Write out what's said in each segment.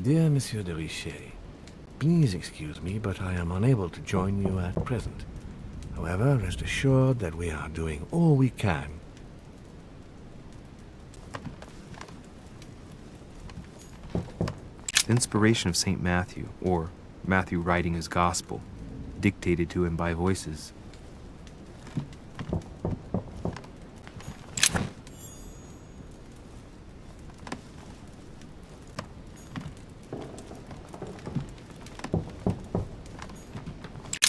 Dear Monsieur de Richet, please excuse me, but I am unable to join you at present. However, rest assured that we are doing all we can. The inspiration of St. Matthew, or Matthew writing his gospel, dictated to him by voices.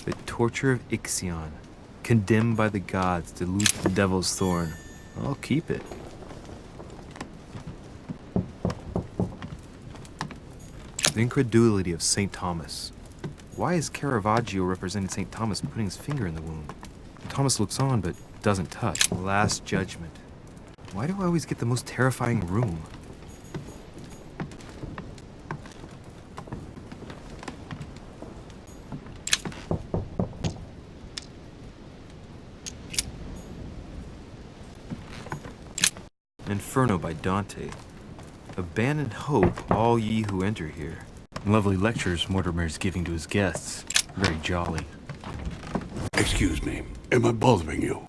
The torture of Ixion, condemned by the gods to loose the devil's thorn. I'll keep it. The incredulity of St. Thomas. Why is Caravaggio representing St. Thomas putting his finger in the wound? Thomas looks on but doesn't touch. Last Judgment. Why do I always get the most terrifying room? Inferno by Dante. Abandon hope, all ye who enter here. Lovely lectures Mortimer's giving to his guests. Very jolly. Excuse me, am I bothering you?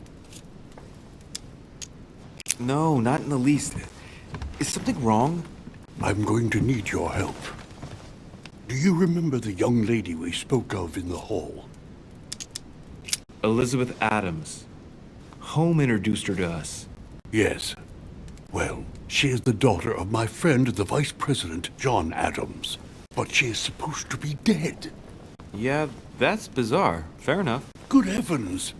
No, not in the least. Is something wrong? I'm going to need your help. Do you remember the young lady we spoke of in the hall? Elizabeth Adams. Home introduced her to us. Yes. Well, she is the daughter of my friend, the Vice President, John Adams. But she is supposed to be dead. Yeah, that's bizarre. Fair enough. Good heavens!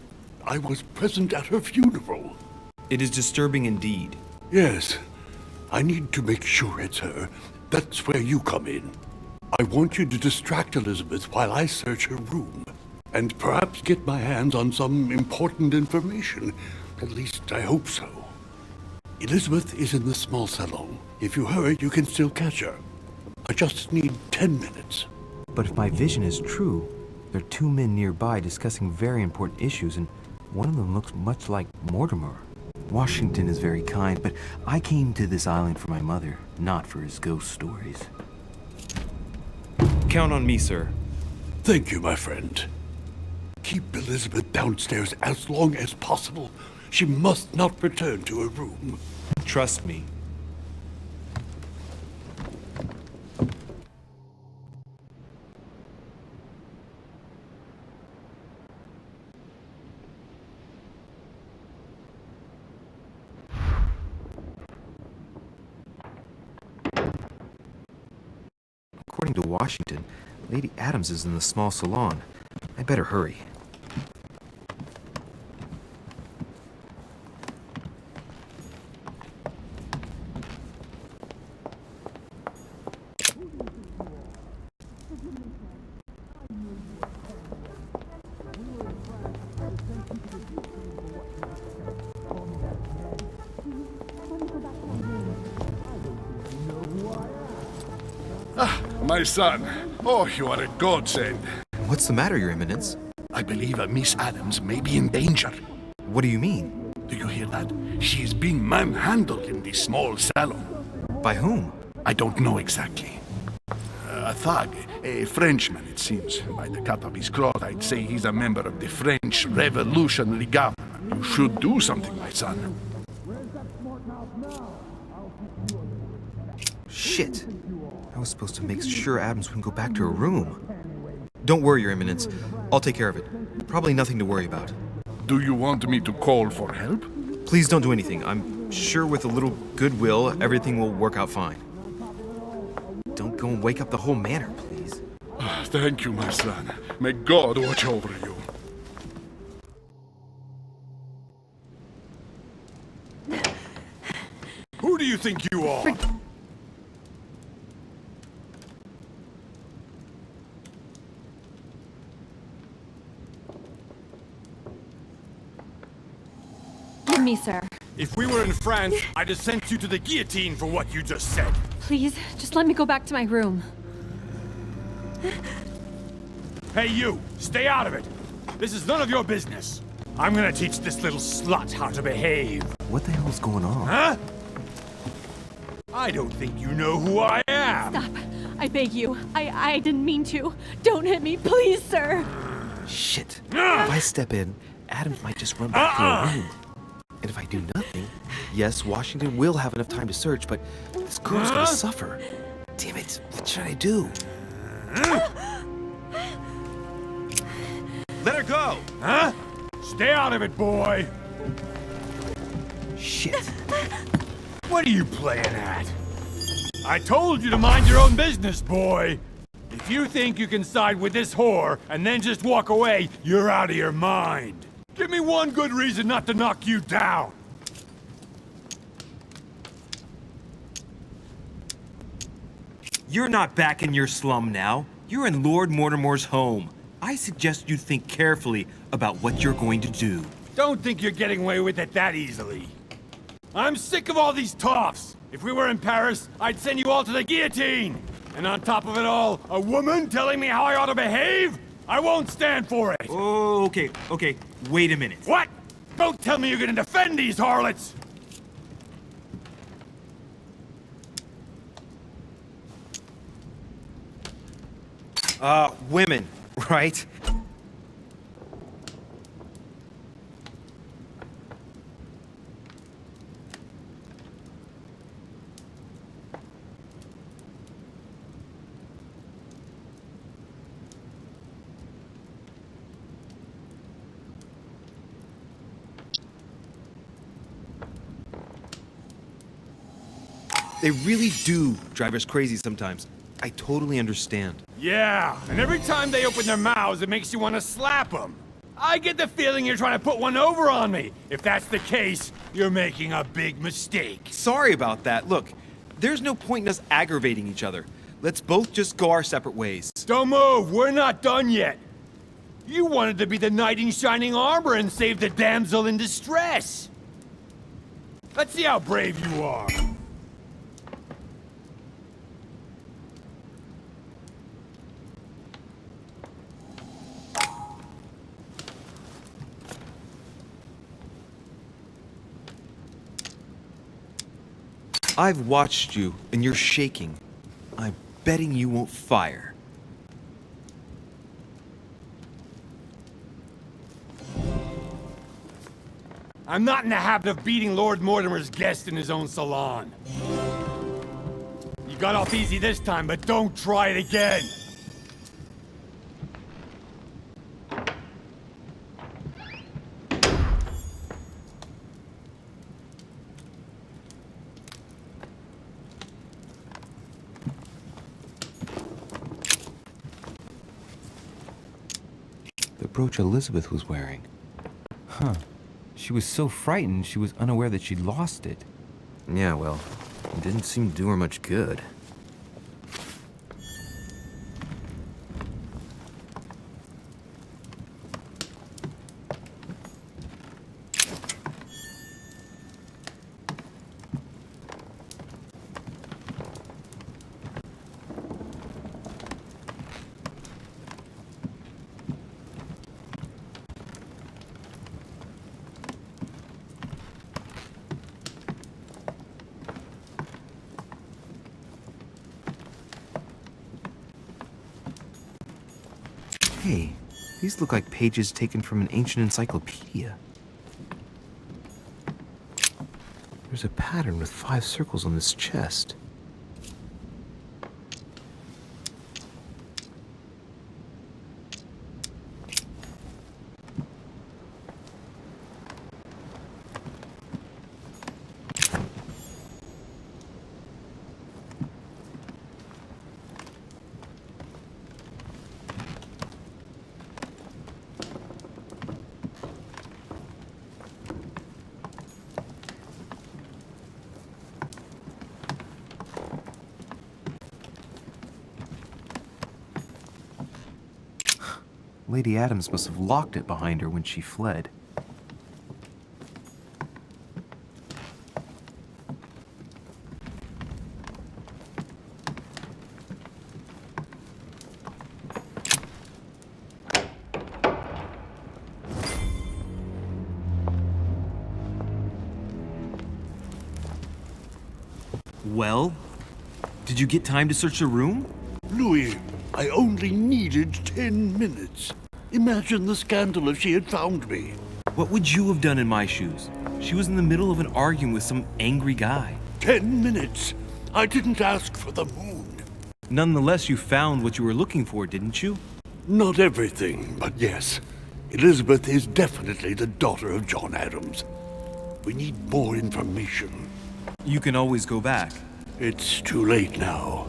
I was present at her funeral. It is disturbing indeed. Yes. I need to make sure it's her. That's where you come in. I want you to distract Elizabeth while I search her room. And perhaps get my hands on some important information. At least I hope so. Elizabeth is in the small salon. If you hurry, you can still catch her. I just need 10 minutes. But if my vision is true, there are two men nearby discussing very important issues, and one of them looks much like Mortimer. Washington is very kind, but I came to this island for my mother, not for his ghost stories. Count on me, sir. Thank you, my friend. Keep Elizabeth downstairs as long as possible. She must not return to her room. Trust me. According to Washington, Lady Adams is in the small salon. I better hurry. My son. Oh, you are a godsend. What's the matter, Your Eminence? I believe Miss Adams may be in danger. What do you mean? Do you hear that? She is being manhandled in the small salon. By whom? I don't know exactly. A thug, a Frenchman, it seems. By the cut of his cloth, I'd say he's a member of the French Revolutionary Government. You should do something, my son. Shit. I was supposed to make sure Adams wouldn't go back to her room. Don't worry, Your Eminence. I'll take care of it. Probably nothing to worry about. Do you want me to call for help? Please don't do anything. I'm sure with a little goodwill, everything will work out fine. Don't go and wake up the whole manor, please. Thank you, my son. May God watch over you. Who do you think you are? Me, sir. If we were in France, I'd have sent you to the guillotine for what you just said. Please, just let me go back to my room. Hey, you! Stay out of it! This is none of your business. I'm gonna teach this little slut how to behave. What the hell's going on? Huh? I don't think you know who I am. Stop. I beg you. I didn't mean to. Don't hit me, please, sir. Shit. If I step in, Adams might just run back to her room. And if I do nothing, yes, Washington will have enough time to search, but this girl's gonna suffer. Damn it, what should I do? Let her go! Huh? Stay out of it, boy! Shit. What are you playing at? I told you to mind your own business, boy! If you think you can side with this whore and then just walk away, you're out of your mind. Give me one good reason not to knock you down. You're not back in your slum now. You're in Lord Mortimer's home. I suggest you think carefully about what you're going to do. Don't think you're getting away with it that easily. I'm sick of all these toffs. If we were in Paris, I'd send you all to the guillotine. And on top of it all, a woman telling me how I ought to behave? I won't stand for it. Oh, okay. Wait a minute. What? Don't tell me you're gonna defend these harlots! Women, right? They really do drive us crazy sometimes. I totally understand. Yeah, and every time they open their mouths, it makes you want to slap them. I get the feeling you're trying to put one over on me. If that's the case, you're making a big mistake. Sorry about that. Look, there's no point in us aggravating each other. Let's both just go our separate ways. Don't move, we're not done yet. You wanted to be the knight in shining armor and save the damsel in distress. Let's see how brave you are. I've watched you, and you're shaking. I'm betting you won't fire. I'm not in the habit of beating Lord Mortimer's guest in his own salon. You got off easy this time, but don't try it again. The brooch Elizabeth was wearing. Huh. She was so frightened she was unaware that she'd lost it. Yeah, well, it didn't seem to do her much good. Hey, these look like pages taken from an ancient encyclopedia. There's a pattern with 5 circles on this chest. Lady Adams must have locked it behind her when she fled. Well, did you get time to search the room? Louis, I only needed 10 minutes. Imagine the scandal if she had found me. What would you have done in my shoes? She was in the middle of an argument with some angry guy. 10 minutes. I didn't ask for the moon. Nonetheless, you found what you were looking for, didn't you? Not everything, but yes. Elizabeth is definitely the daughter of John Adams. We need more information. You can always go back. It's too late now.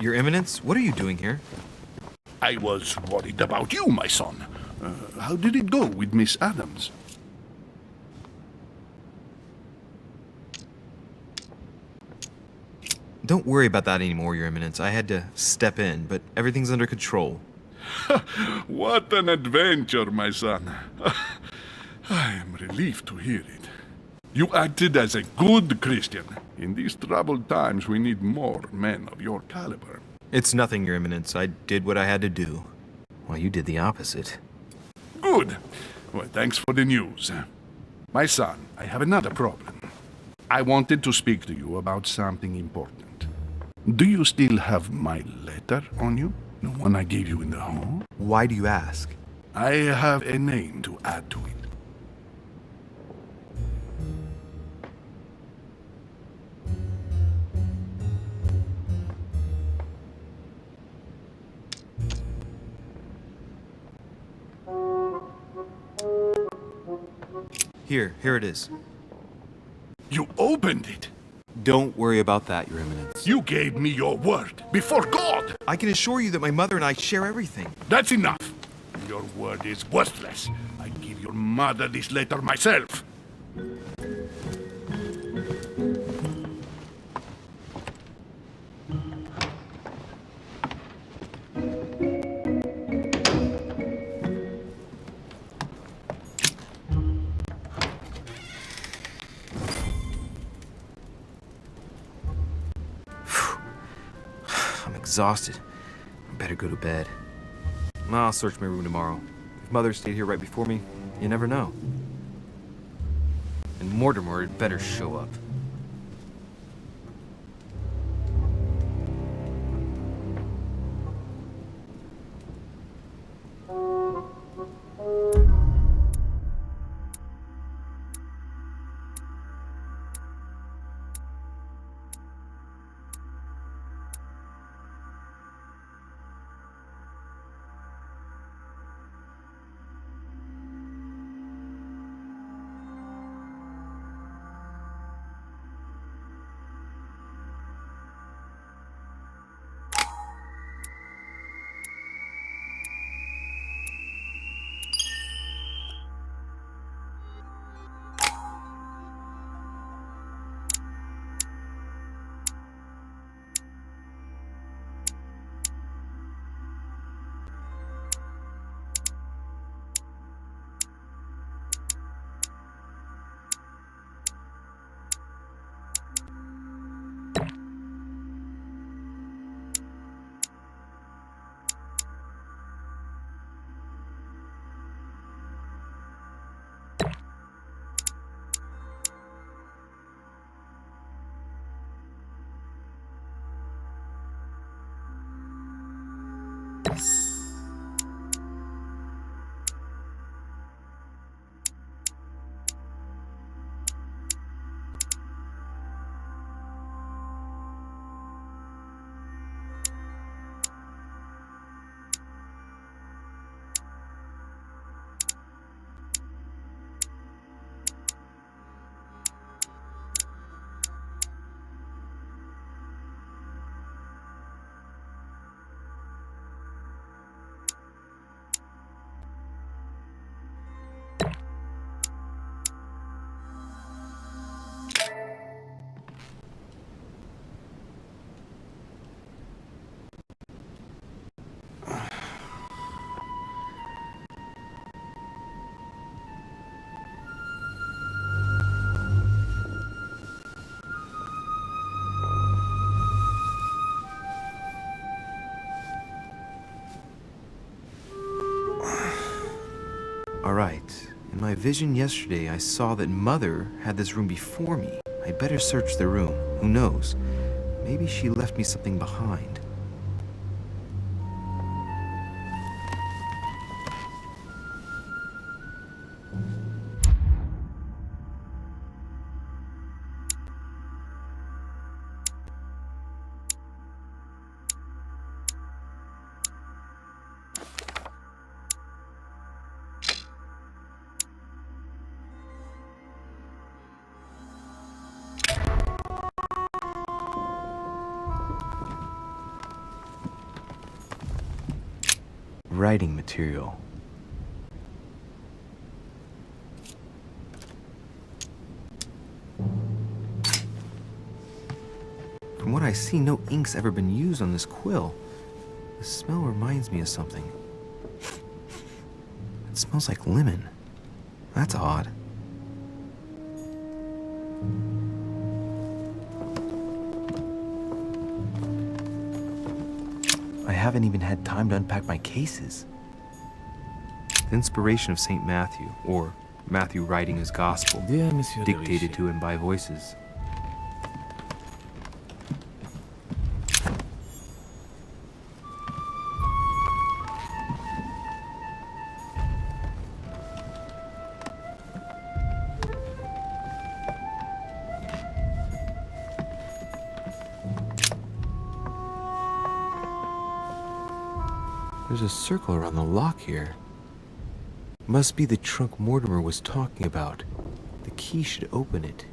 Your Eminence, what are you doing here? I was worried about you, my son. How did it go with Miss Adams? Don't worry about that anymore, Your Eminence. I had to step in, but everything's under control. What an adventure, my son. I am relieved to hear it. You acted as a good Christian. In these troubled times, we need more men of your caliber. It's nothing, Your Eminence. I did what I had to do. Well, you did the opposite. Good. Well, thanks for the news. My son, I have another problem. I wanted to speak to you about something important. Do you still have my letter on you? The one I gave you in the hall? Why do you ask? I have a name to add to it. Here it is. You opened it. Don't worry about that, Your Eminence. You gave me your word before God. I can assure you that my mother and I share everything. That's enough. Your word is worthless. I give your mother this letter myself. I'm exhausted. I better go to bed. I'll search my room tomorrow. If Mother stayed here right before me, you never know. And Mortimer had better show up. right. In my vision yesterday, I saw that Mother had this room before me. I better search the room. Who knows? Maybe she left me something behind. Writing material. From what I see, no ink's ever been used on this quill. The smell reminds me of something. It smells like lemon. That's odd. I haven't even had time to unpack my cases. The inspiration of St. Matthew, or Matthew writing his gospel, Dear Monsieur de dictated Richet, to him by voices. There's a circle around the lock here. Must be the trunk Mortimer was talking about. The key should open it.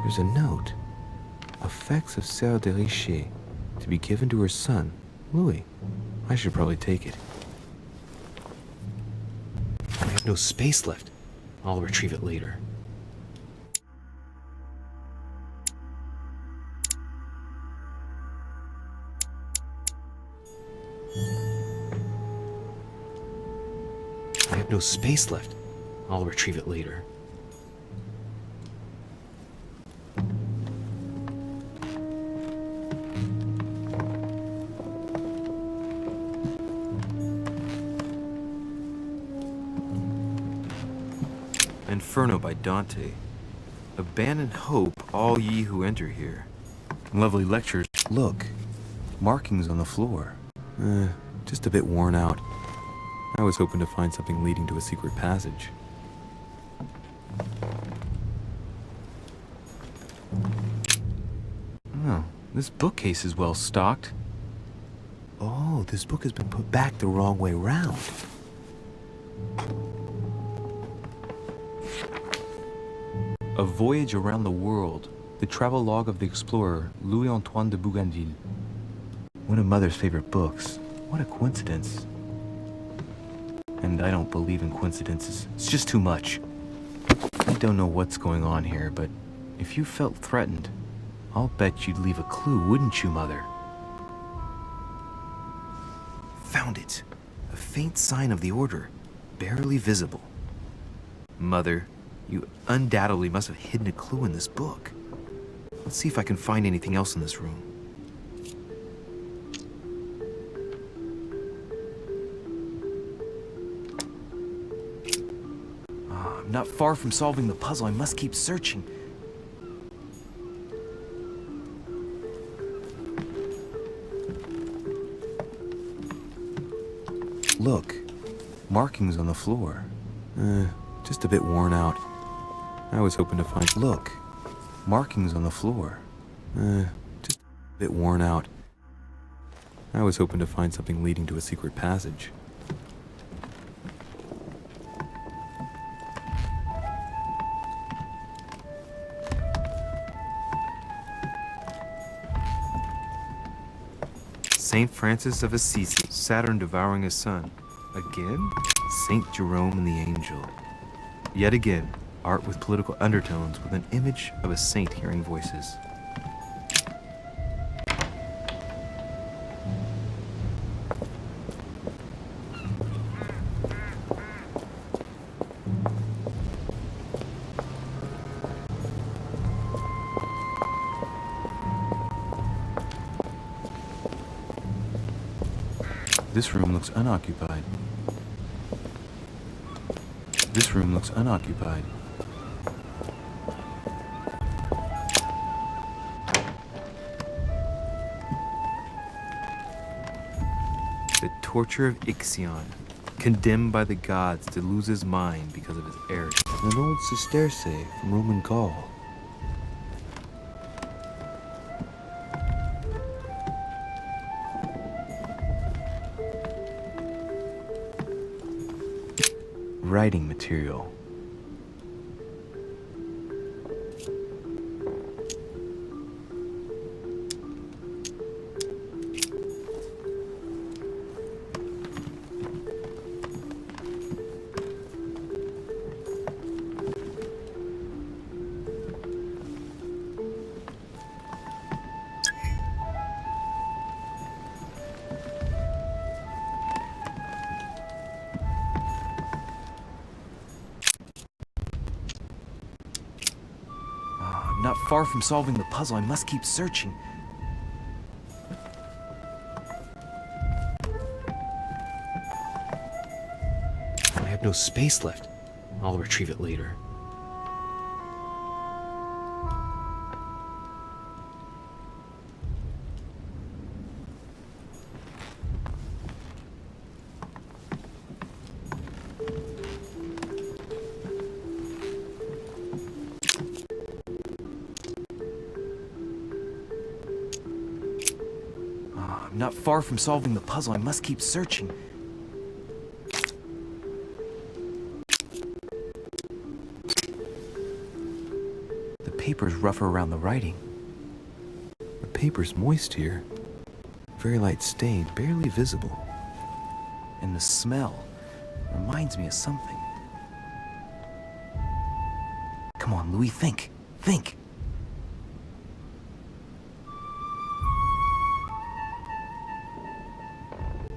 There's a note. Effects of Sœur de Richet, to be given to her son, Louis. I should probably take it. I have no space left. I'll retrieve it later. I have no space left. I'll retrieve it later. Inferno by Dante. Abandon hope, all ye who enter here. Lovely lectures. Look, markings on the floor. Just a bit worn out. I was hoping to find something leading to a secret passage. Oh, this bookcase is well stocked. Oh, this book has been put back the wrong way round. A Voyage Around the World, the travelogue of the explorer Louis-Antoine de Bougainville. One of Mother's favorite books. What a coincidence. And I don't believe in coincidences. It's just too much. I don't know what's going on here, but if you felt threatened, I'll bet you'd leave a clue, wouldn't you, Mother? Found it. A faint sign of the order, barely visible. Mother, you undoubtedly must have hidden a clue in this book. Let's see if I can find anything else in this room. I'm not far from solving the puzzle. I must keep searching. Look, markings on the floor. Just a bit worn out. I was hoping to find... Look, markings on the floor. Just a bit worn out. I was hoping to find something leading to a secret passage. Saint Francis of Assisi, Saturn devouring his son. Again? Saint Jerome and the Angel. Yet again, art with political undertones with an image of a saint hearing voices. This room looks unoccupied. This room looks unoccupied. The torture of Ixion, condemned by the gods to lose his mind because of his error. An old sesterce from Roman Gaul. Writing material. I'm not far from solving the puzzle. I must keep searching. I have no space left. I'll retrieve it later. I'm not far from solving the puzzle. I must keep searching. The paper's rougher around the writing. The paper's moist here. Very light stain, barely visible. And the smell reminds me of something. Come on, Louis, think. Think.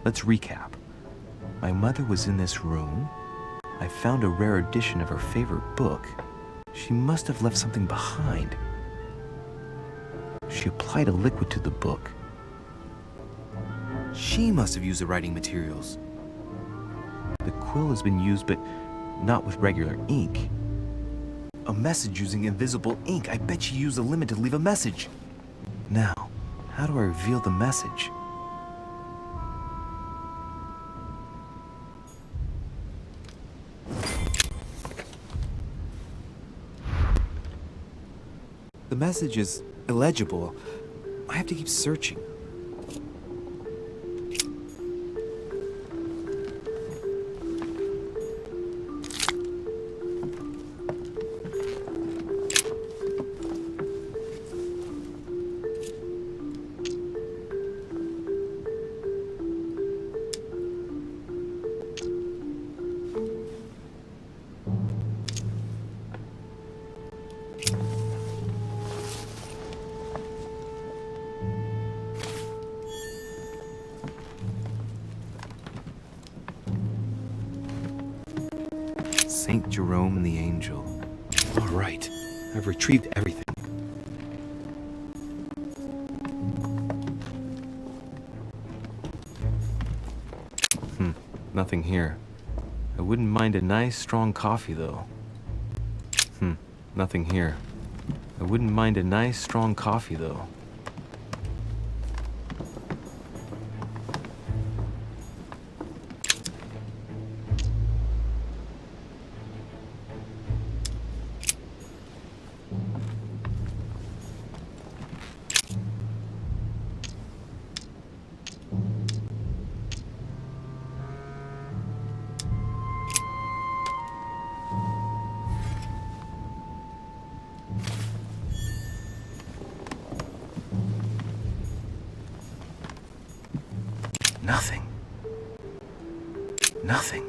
Let's recap. My mother was in this room. I found a rare edition of her favorite book. She must have left something behind. She applied a liquid to the book. She must have used the writing materials. The quill has been used, but not with regular ink. A message using invisible ink. I bet she used the limit to leave a message. Now, how do I reveal the message? The message is illegible. I have to keep searching. Saint Jerome and the Angel. All right, I've retrieved everything. Nothing here. I wouldn't mind a nice strong coffee though. Nothing here. I wouldn't mind a nice strong coffee though. Nothing. Nothing.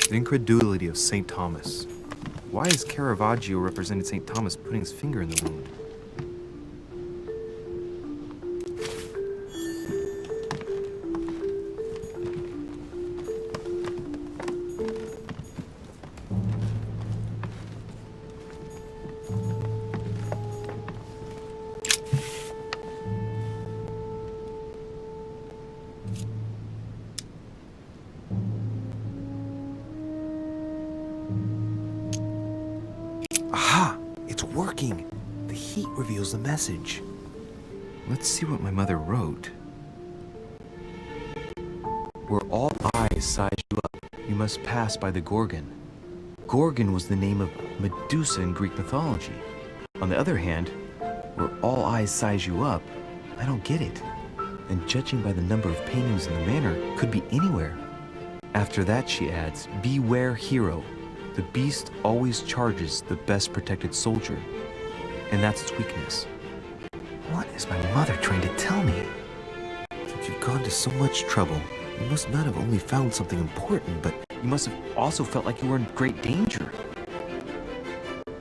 The incredulity of St. Thomas. Why is Caravaggio representing St. Thomas putting his finger in the wound? Aha! It's working! The heat reveals the message. Let's see what my mother wrote. Where all eyes size you up, you must pass by the Gorgon. Gorgon was the name of Medusa in Greek mythology. On the other hand, where all eyes size you up, I don't get it. And judging by the number of paintings in the manor, could be anywhere. After that, she adds, beware hero. The beast always charges the best protected soldier. And that's its weakness. What is my mother trying to tell me? Since you've gone to so much trouble, you must not have only found something important, but You must have also felt like you were in great danger.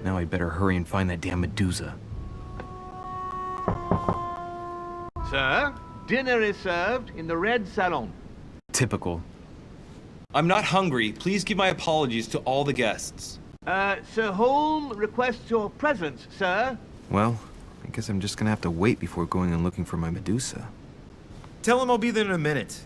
Now I'd better hurry and find that damn Medusa. Sir, dinner is served in the red salon. Typical. I'm not hungry. Please give my apologies to all the guests. Sir Holm requests your presence, sir. Well, I guess I'm just gonna have to wait before going and looking for my Medusa. Tell him I'll be there in a minute.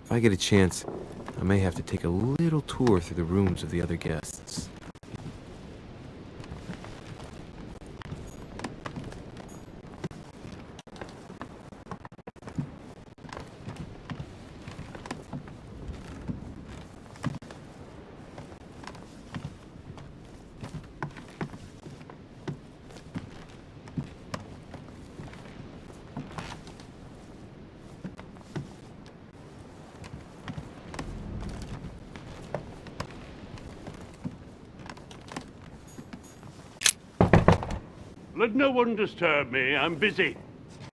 If I get a chance, I may have to take a little tour through the rooms of the other guests. Let no one disturb me. I'm busy.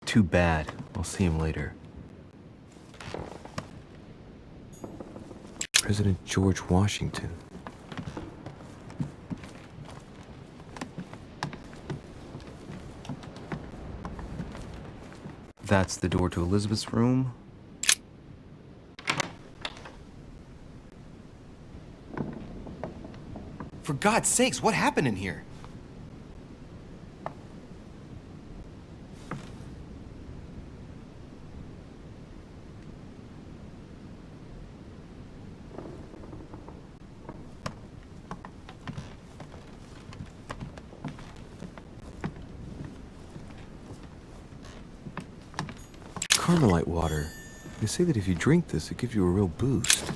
Too bad. I'll see him later. President George Washington. That's the door to Elizabeth's room. For God's sakes, what happened in here? Carmelite water. They say that if you drink this, it gives you a real boost.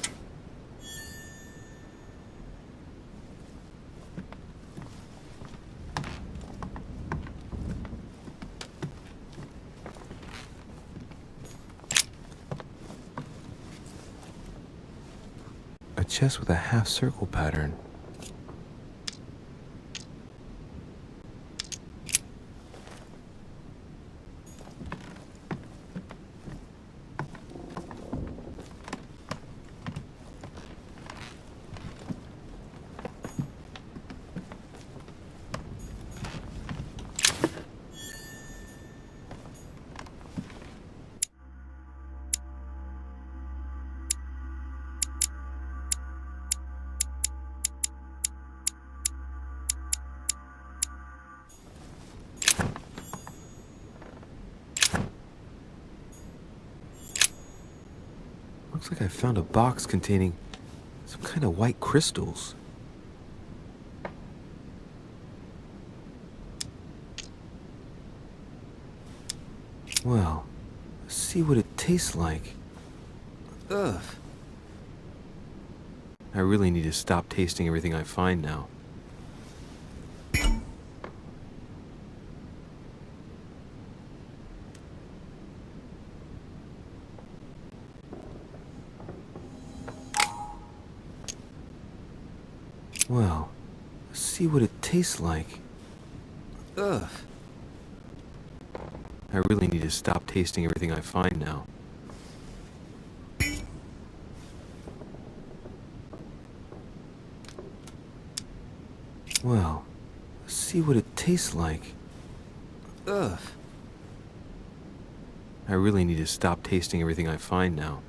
A chest with a half-circle pattern. Looks like I found a box containing some kind of white crystals. Well, let's see what it tastes like. Ugh. I really need to stop tasting everything I find now. Well, let's see what it tastes like. Ugh. I really need to stop tasting everything I find now. Well, let's see what it tastes like. Ugh. I really need to stop tasting everything I find now.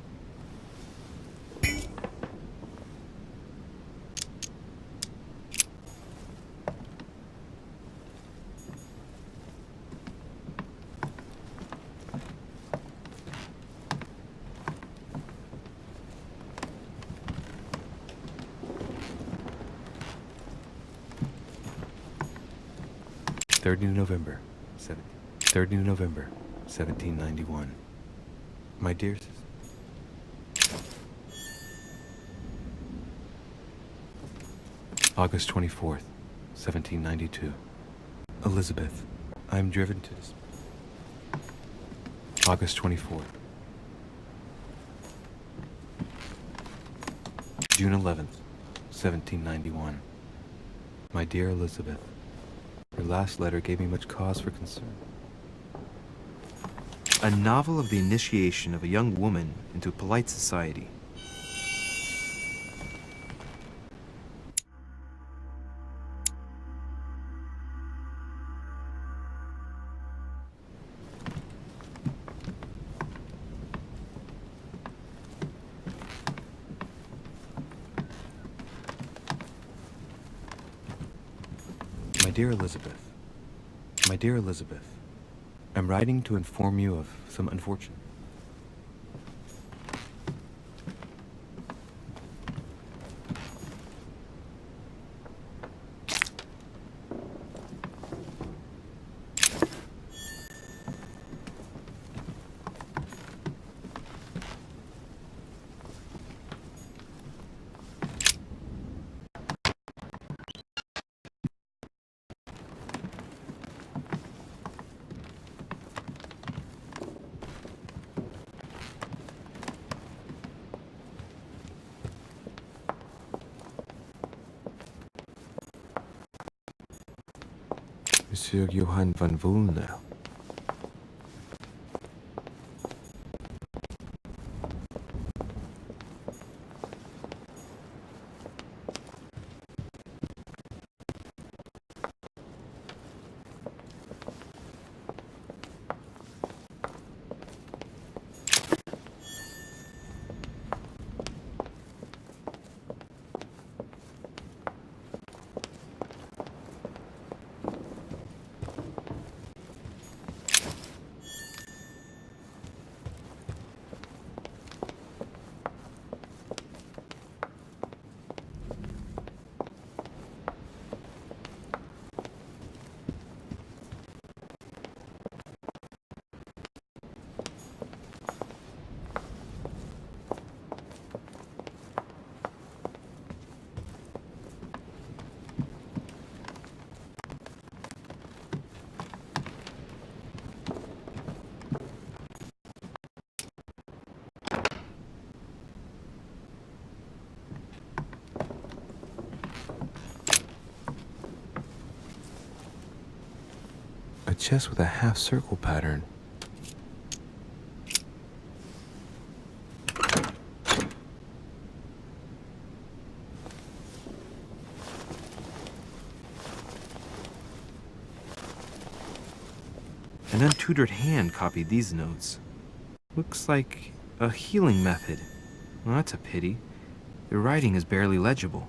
November 30 November 1791. My dear sister. August 24th, 1792. Elizabeth, I am driven to this. August 24th. June 11th, 1791. My dear Elizabeth, your last letter gave me much cause for concern. A novel of the initiation of a young woman into polite society. My dear Elizabeth, I'm writing to inform you of some unfortunate. Monsieur Johann van Wulner. A chest with a half-circle pattern. An untutored hand copied these notes. Looks like a healing method. Well, that's a pity. The writing is barely legible.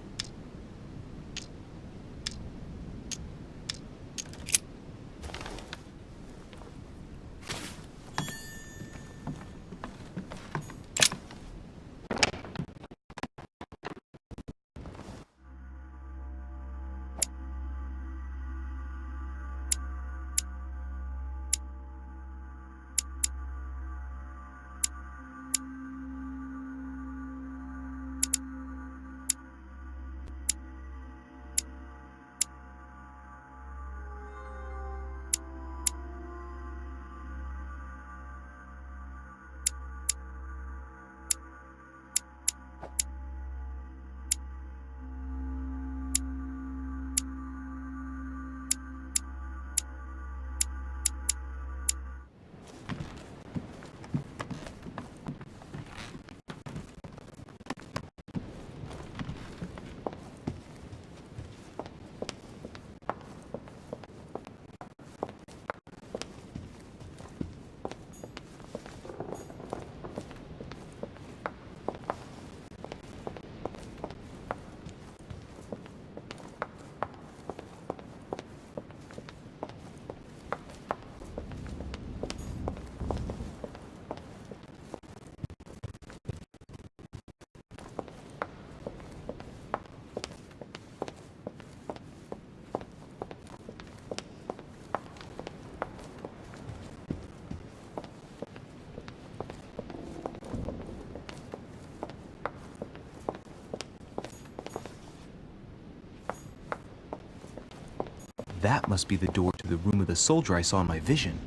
That must be the door to the room of the soldier I saw in my vision.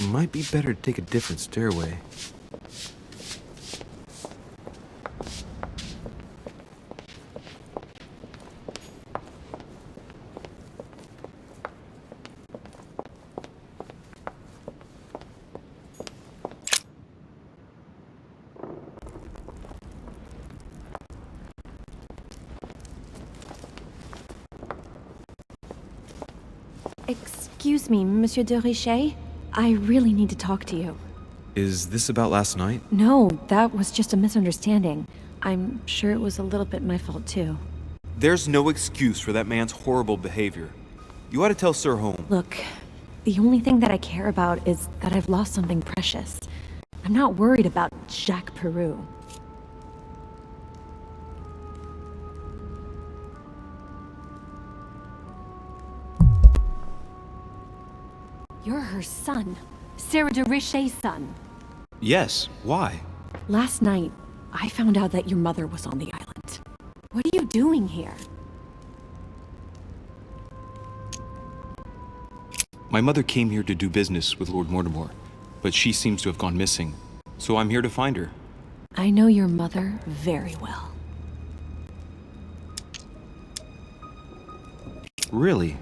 Might be better to take a different stairway. Excuse me, Monsieur de Richet? I really need to talk to you. Is this about last night? No, that was just a misunderstanding. I'm sure it was a little bit my fault, too. There's no excuse for that man's horrible behavior. You ought to tell Sir Holmes. Look, the only thing that I care about is that I've lost something precious. I'm not worried about Jacques Peru. You're her son. Sarah de Richet's son. Yes. Why? Last night, I found out that your mother was on the island. What are you doing here? My mother came here to do business with Lord Mortimer, but she seems to have gone missing. So I'm here to find her. I know your mother very well. Really?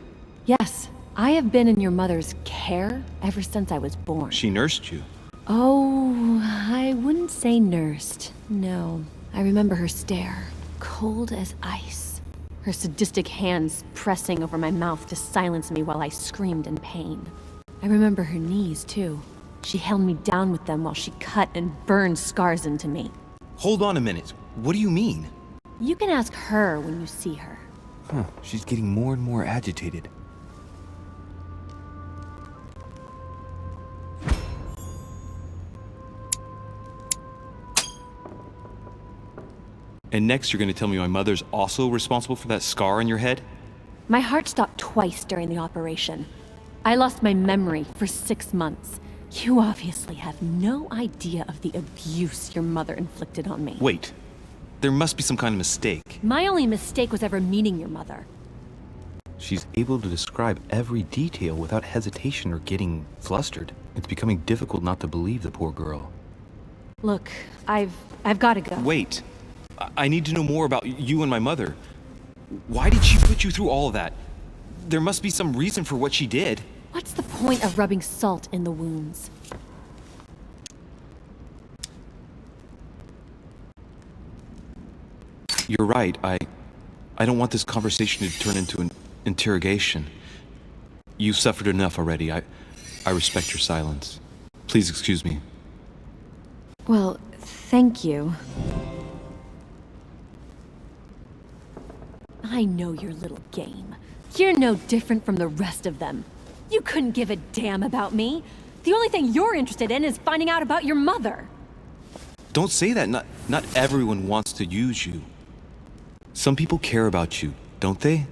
Yes, I have been in your mother's care ever since I was born. She nursed you. Oh, I wouldn't say nursed. No, I remember her stare, cold as ice. Her sadistic hands pressing over my mouth to silence me while I screamed in pain. I remember her knees, too. She held me down with them while she cut and burned scars into me. Hold on a minute. What do you mean? You can ask her when you see her. Huh. She's getting more and more agitated. And next you're going to tell me my mother's also responsible for that scar on your head? My heart stopped twice during the operation. I lost my memory for 6 months. You obviously have no idea of the abuse your mother inflicted on me. Wait. There must be some kind of mistake. My only mistake was ever meeting your mother. She's able to describe every detail without hesitation or getting flustered. It's becoming difficult not to believe the poor girl. Look, I've got to go. Wait. I need to know more about you and my mother. Why did she put you through all of that? There must be some reason for what she did. What's the point of rubbing salt in the wounds? You're right. I don't want this conversation to turn into an interrogation. You've suffered enough already. I respect your silence. Please excuse me. Well, thank you. I know your little game. You're no different from the rest of them. You couldn't give a damn about me. The only thing you're interested in is finding out about your mother. Don't say that. Not everyone wants to use you. Some people care about you, don't they?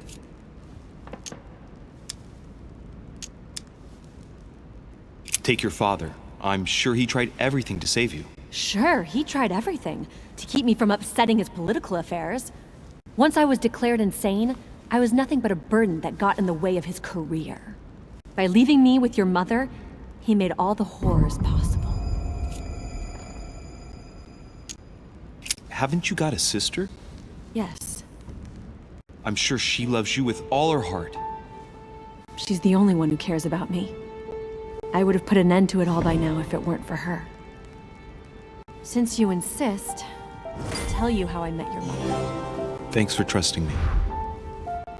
Take your father. I'm sure he tried everything to save you. Sure, he tried everything to keep me from upsetting his political affairs. Once I was declared insane, I was nothing but a burden that got in the way of his career. By leaving me with your mother, he made all the horrors possible. Haven't you got a sister? Yes, I'm sure she loves you with all her heart. she's the only one who cares about me. I would have put an end to it all by now if it weren't for her. Since you insist, I'll tell you how I met your mother. Thanks for trusting me.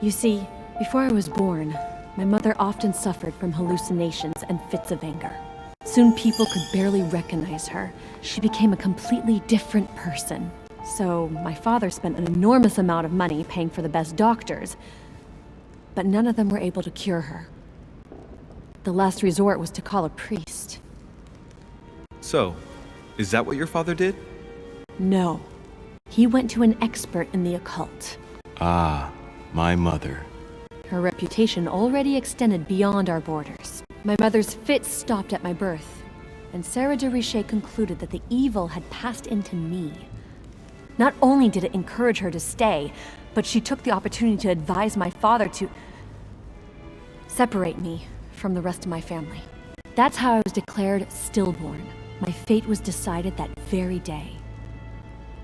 You see, before I was born, my mother often suffered from hallucinations and fits of anger. Soon people could barely recognize her. She became a completely different person. So my father spent an enormous amount of money paying for the best doctors, but none of them were able to cure her. The last resort was to call a priest. So, is that what your father did? No. He went to an expert in the occult. Ah, my mother. Her reputation already extended beyond our borders. My mother's fits stopped at my birth, and Sarah de Richet concluded that the evil had passed into me. Not only did it encourage her to stay, but she took the opportunity to advise my father to separate me from the rest of my family. That's how I was declared stillborn. My fate was decided that very day.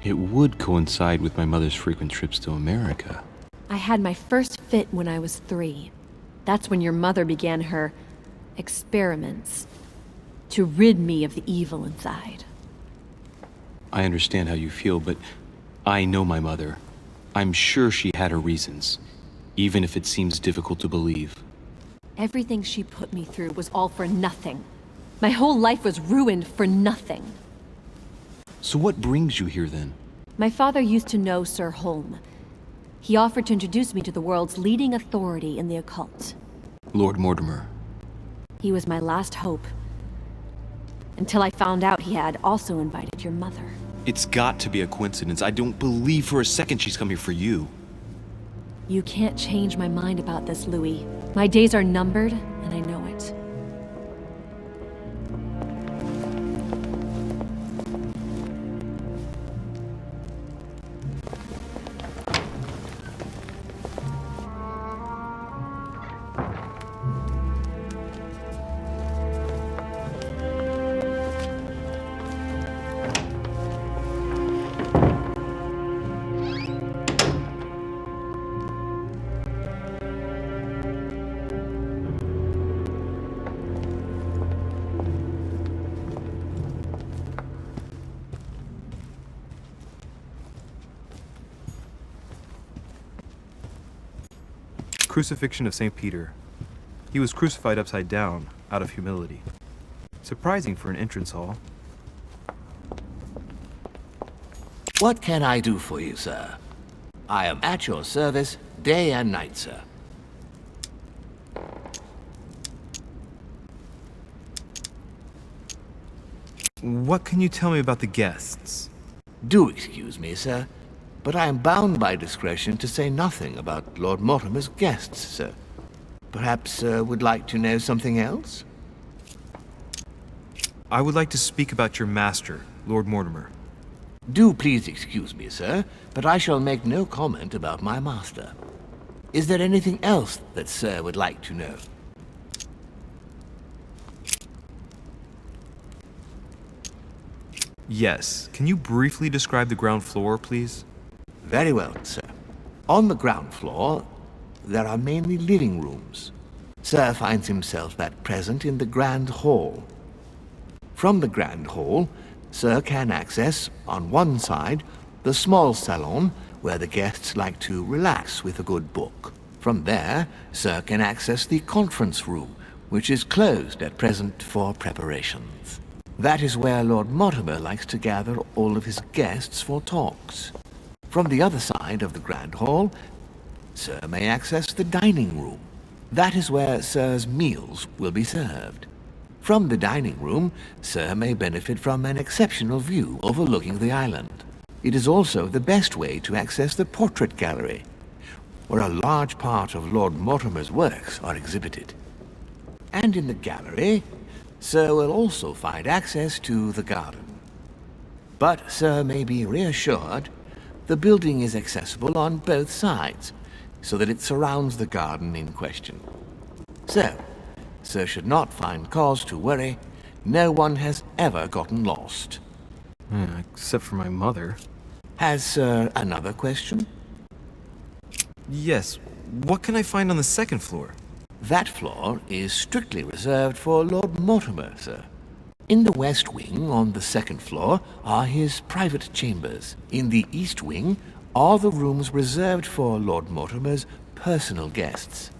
It would coincide with my mother's frequent trips to America. I had my first fit when I was 3. That's when your mother began her experiments to rid me of the evil inside. I understand how you feel, but I know my mother. I'm sure she had her reasons, even if it seems difficult to believe. Everything she put me through was all for nothing. My whole life was ruined for nothing. So what brings you here then? My father used to know Sir Holm. He offered to introduce me to the world's leading authority in the occult. Lord Mortimer. He was my last hope. Until I found out he had also invited your mother. It's got to be a coincidence. I don't believe for a second she's come here for you. You can't change my mind about this, Louis. My days are numbered, and I know it. Crucifixion of St. Peter. He was crucified upside down, out of humility. Surprising for an entrance hall. What can I do for you, sir? I am at your service day and night, sir. What can you tell me about the guests? Do excuse me, sir, but I am bound by discretion to say nothing about Lord Mortimer's guests, sir. Perhaps sir would like to know something else? I would like to speak about your master, Lord Mortimer. Do please excuse me, sir, but I shall make no comment about my master. Is there anything else that sir would like to know? Yes. Can you briefly describe the ground floor, please? Very well, sir. On the ground floor, there are mainly living rooms. Sir finds himself at present in the Grand Hall. From the Grand Hall, Sir can access, on one side, the small salon where the guests like to relax with a good book. From there, Sir can access the conference room, which is closed at present for preparations. That is where Lord Mortimer likes to gather all of his guests for talks. From the other side of the Grand Hall, Sir may access the dining room. That is where Sir's meals will be served. From the dining room, Sir may benefit from an exceptional view overlooking the island. It is also the best way to access the portrait gallery, where a large part of Lord Mortimer's works are exhibited. And in the gallery, Sir will also find access to the garden. But Sir may be reassured the building is accessible on both sides, so that it surrounds the garden in question. So, Sir should not find cause to worry. No one has ever gotten lost. Except for my mother. Has Sir another question? Yes. What can I find on the second floor? That floor is strictly reserved for Lord Mortimer, sir. In the west wing, on the second floor, are his private chambers. In the east wing are the rooms reserved for Lord Mortimer's personal guests.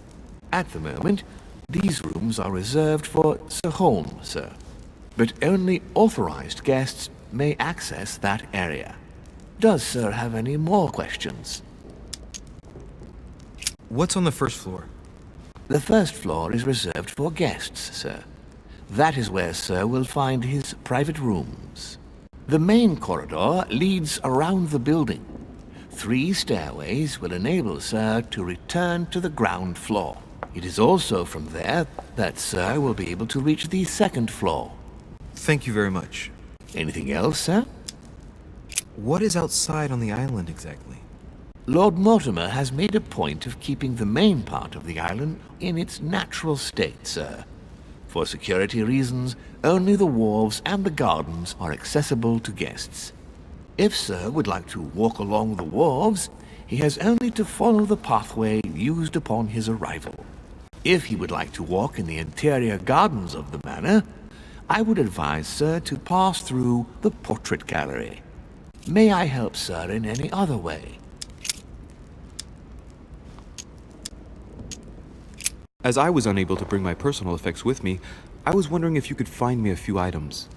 At the moment, these rooms are reserved for Sir Holm, sir. But only authorized guests may access that area. Does Sir have any more questions? What's on the first floor? The first floor is reserved for guests, sir. That is where Sir will find his private rooms. The main corridor leads around the building. 3 stairways will enable Sir to return to the ground floor. It is also from there that Sir will be able to reach the 2nd floor. Thank you very much. Anything else, Sir? What is outside on the island exactly? Lord Mortimer has made a point of keeping the main part of the island in its natural state, Sir. For security reasons, only the wharves and the gardens are accessible to guests. If Sir would like to walk along the wharves, he has only to follow the pathway used upon his arrival. If he would like to walk in the interior gardens of the manor, I would advise Sir to pass through the portrait gallery. May I help Sir in any other way? As I was unable to bring my personal effects with me, I was wondering if you could find me a few items.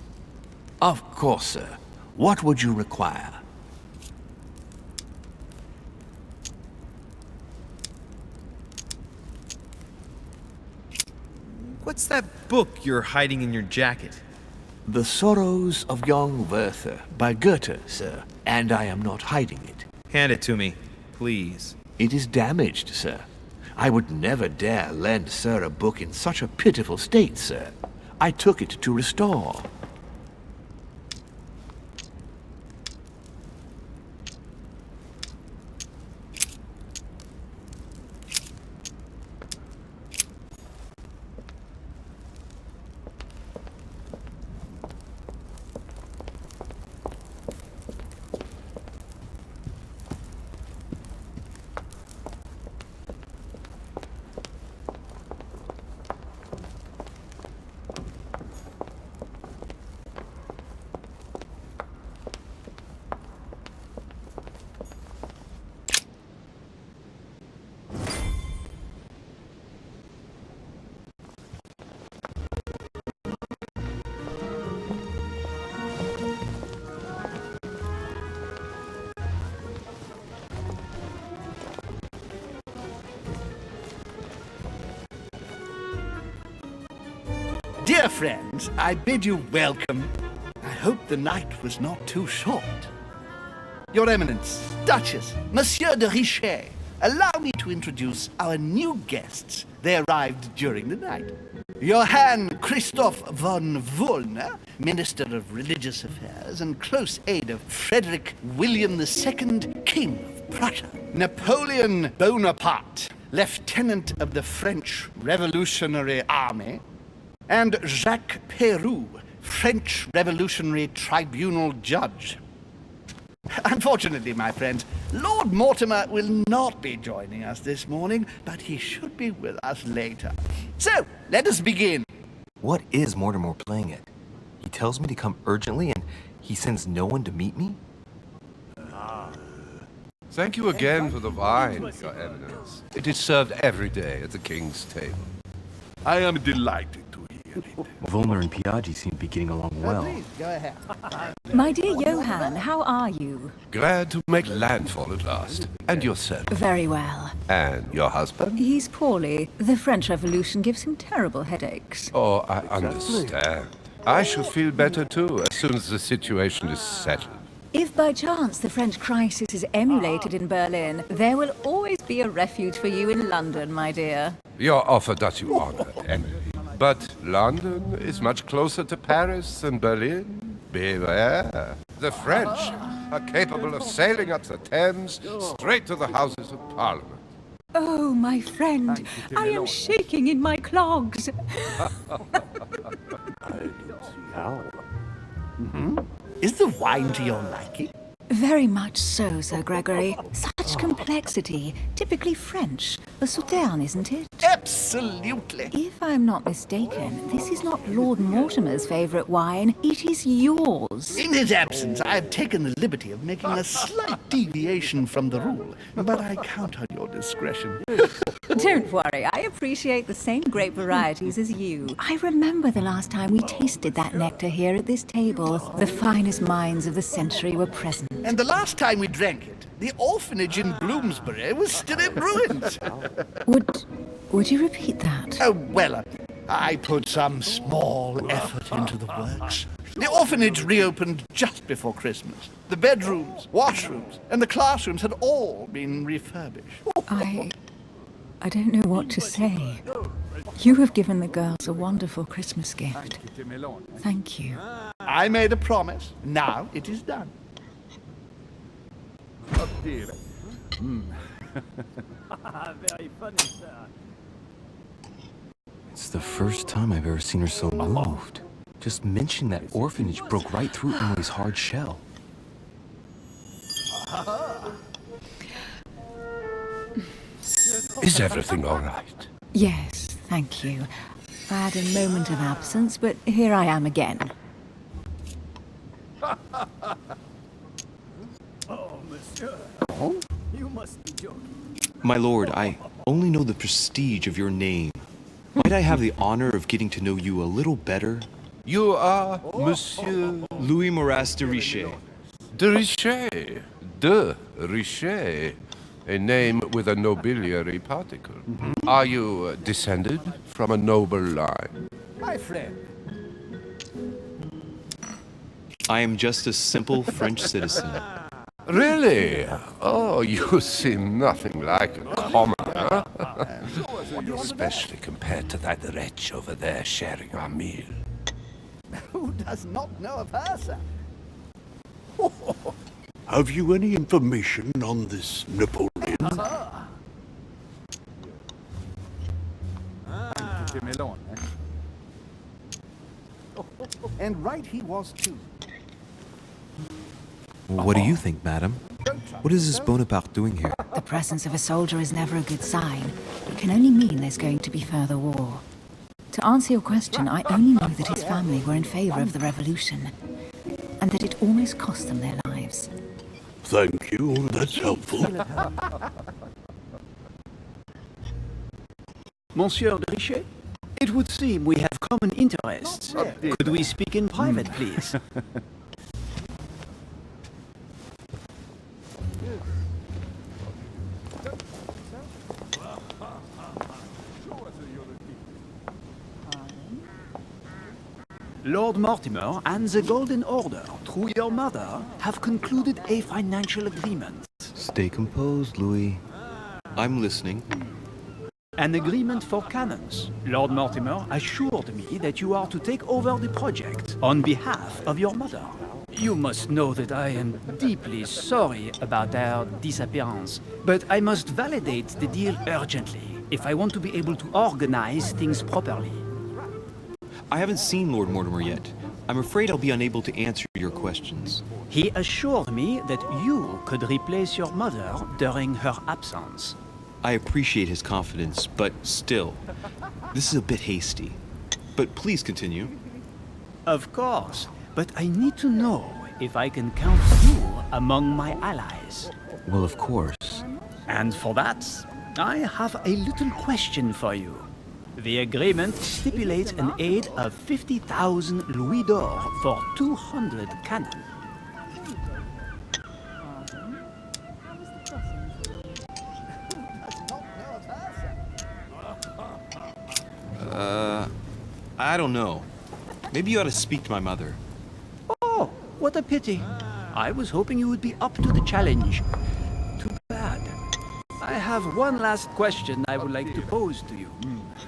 Of course, Sir. What would you require? What's that book you're hiding in your jacket? The Sorrows of Young Werther by Goethe, Sir, and I am not hiding it. Hand it to me, please. It is damaged, Sir. I would never dare lend Sir a book in such a pitiful state, Sir. I took it to restore. Dear friends, I bid you welcome. I hope the night was not too short. Your Eminence, Duchess, Monsieur de Richet, allow me to introduce our new guests. They arrived during the night. Johann Christoph von Wollner, Minister of Religious Affairs and close aide of Frederick William II, King of Prussia. Napoleon Bonaparte, Lieutenant of the French Revolutionary Army. And Jacques Peroux, French Revolutionary Tribunal Judge. Unfortunately, my friends, Lord Mortimer will not be joining us this morning, but he should be with us later. So, let us begin. What is Mortimer playing at? He tells me to come urgently and he sends no one to meet me? Thank you again for the wine, Your Eminence. It is served every day at the king's table. I am delighted to hear it. Volner and Piaggi seem to be getting along well. Please, go ahead. My dear Johann, how are you? Glad to make landfall at last. And yourself? Very well. And your husband? He's poorly. The French Revolution gives him terrible headaches. Oh, I understand. I shall feel better too, as soon as the situation is settled. If by chance the French crisis is emulated in Berlin, there will always be a refuge for you in London, my dear. Your offer does you honor, Emily. But London is much closer to Paris than Berlin. Beware. The French are capable of sailing up the Thames straight to the Houses of Parliament. Oh, my friend, I am shaking in my clogs. Is the wine to your liking? Very much so, Sir Gregory. Such complexity. Typically French. A Sauterne, isn't it? Absolutely. If I'm not mistaken, this is not Lord Mortimer's favourite wine. It is yours. In his absence, I have taken the liberty of making a slight deviation from the rule, but I count on your discretion. Don't worry, I appreciate the same grape varieties as you. I remember the last time we tasted that nectar here at this table. The finest minds of the century were present. And the last time we drank it, the orphanage in Bloomsbury was still in ruins. Would you repeat that? Oh, well, I put some small effort into the works. The orphanage reopened just before Christmas. The bedrooms, washrooms, and the classrooms had all been refurbished. I don't know what to say. You have given the girls a wonderful Christmas gift. Thank you. I made a promise. Now it is done. Oh dear. Very funny, sir. It's the first time I've ever seen her so moved. Just mentioning that orphanage broke right through Emily's hard shell. Is everything all right? Yes, thank you. I had a moment of absence, but here I am again. Oh, monsieur. You must be joking. My lord, I only know the prestige of your name. Might I have the honor of getting to know you a little better? You are Monsieur Louis Moras de Richet. de Richet. De Richet. A name with a nobiliary particle. Are you descended from a noble line? My friend. I am just a simple French citizen. Really? Oh, you seem nothing like a commoner. Especially compared to that wretch over there sharing our meal. Who does not know of her, sir? Have you any information on this Napoleon? And right he was too. What do you think, madam? What is this Bonaparte doing here? The presence of a soldier is never a good sign. It can only mean there's going to be further war. To answer your question, I only know that his family were in favor of the revolution, and that it almost cost them their lives. Thank you, that's helpful. Monsieur de Richet, it would seem we have common interests. Could we speak in private, please? Lord Mortimer and the Golden Order, through your mother, have concluded a financial agreement. Stay composed, Louis. I'm listening. An agreement for cannons. Lord Mortimer assured me that you are to take over the project on behalf of your mother. You must know that I am deeply sorry about their disappearance, but I must validate the deal urgently if I want to be able to organize things properly. I haven't seen Lord Mortimer yet. I'm afraid I'll be unable to answer your questions. He assured me that you could replace your mother during her absence. I appreciate his confidence, but still, this is a bit hasty. But please continue. Of course, but I need to know if I can count you among my allies. Well, of course. And for that, I have a little question for you. The agreement stipulates an aid of 50,000 louis d'or for 200 cannon. I don't know. Maybe you ought to speak to my mother. Oh, what a pity. I was hoping you would be up to the challenge. Too bad. I have one last question I would like to pose to you.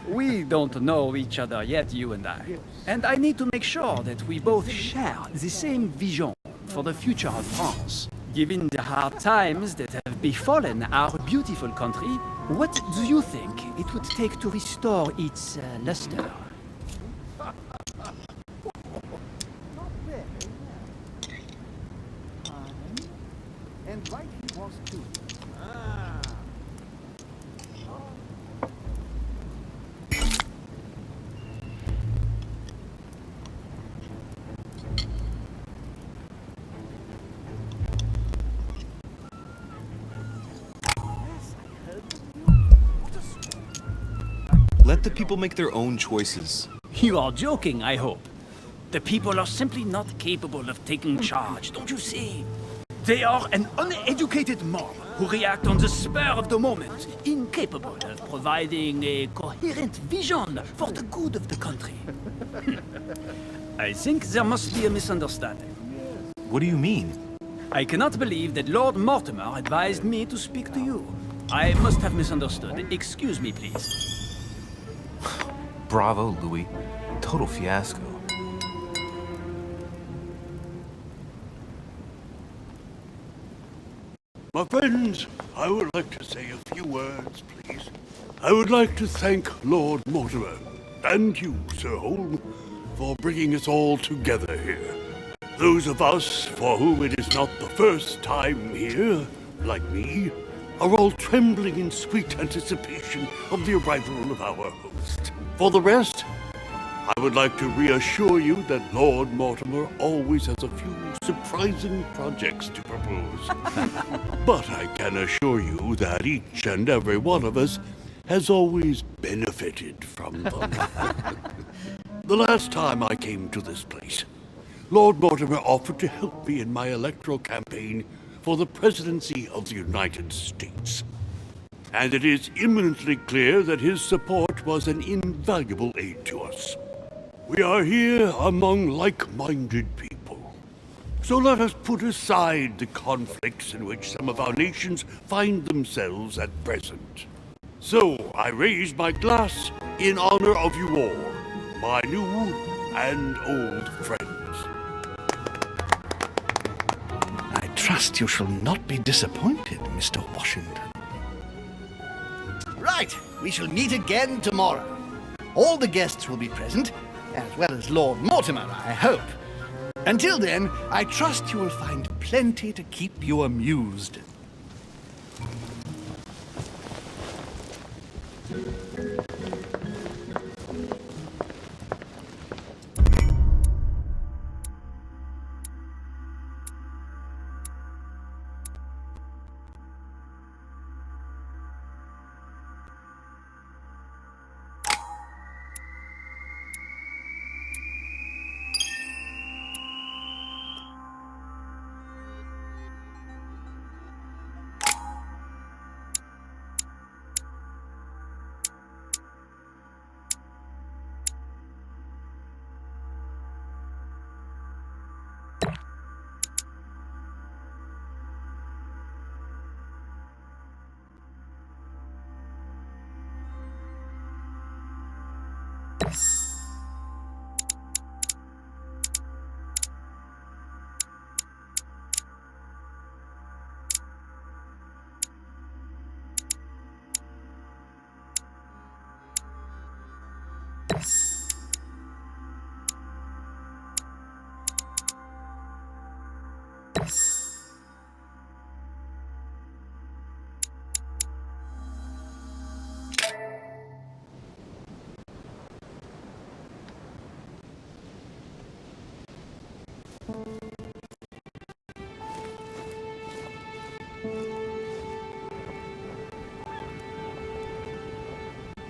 We don't know each other yet, you and I. And I need to make sure that we both share the same vision for the future of France. Given the hard times that have befallen our beautiful country, what do you think it would take to restore its luster? And right he was too. Let the people make their own choices. You are joking, I hope. The people are simply not capable of taking charge, don't you see? They are an uneducated mob who react on the spur of the moment, incapable of providing a coherent vision for the good of the country. I think there must be a misunderstanding. What do you mean? I cannot believe that Lord Mortimer advised me to speak to you. I must have misunderstood. Excuse me, please. Bravo, Louis. Total fiasco. My friends, I would like to say a few words, please. I would like to thank Lord Mortimer, and you, Sir Holm, for bringing us all together here. Those of us for whom it is not the first time here, like me, are all trembling in sweet anticipation of the arrival of our host. For the rest, I would like to reassure you that Lord Mortimer always has a few surprising projects to propose. But I can assure you that each and every one of us has always benefited from them. The last time I came to this place, Lord Mortimer offered to help me in my electoral campaign for the presidency of the United States. And it is eminently clear that his support was an invaluable aid to us. We are here among like-minded people. So let us put aside the conflicts in which some of our nations find themselves at present. So I raise my glass in honor of you all, my new and old friends. I trust you shall not be disappointed, Mr. Washington. Right, we shall meet again tomorrow. All the guests will be present, as well as Lord Mortimer, I hope. Until then, I trust you will find plenty to keep you amused.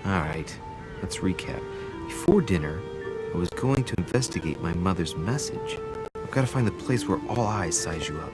Alright, let's recap. Before dinner, I was going to investigate my mother's message. I've got to find the place where all eyes size you up.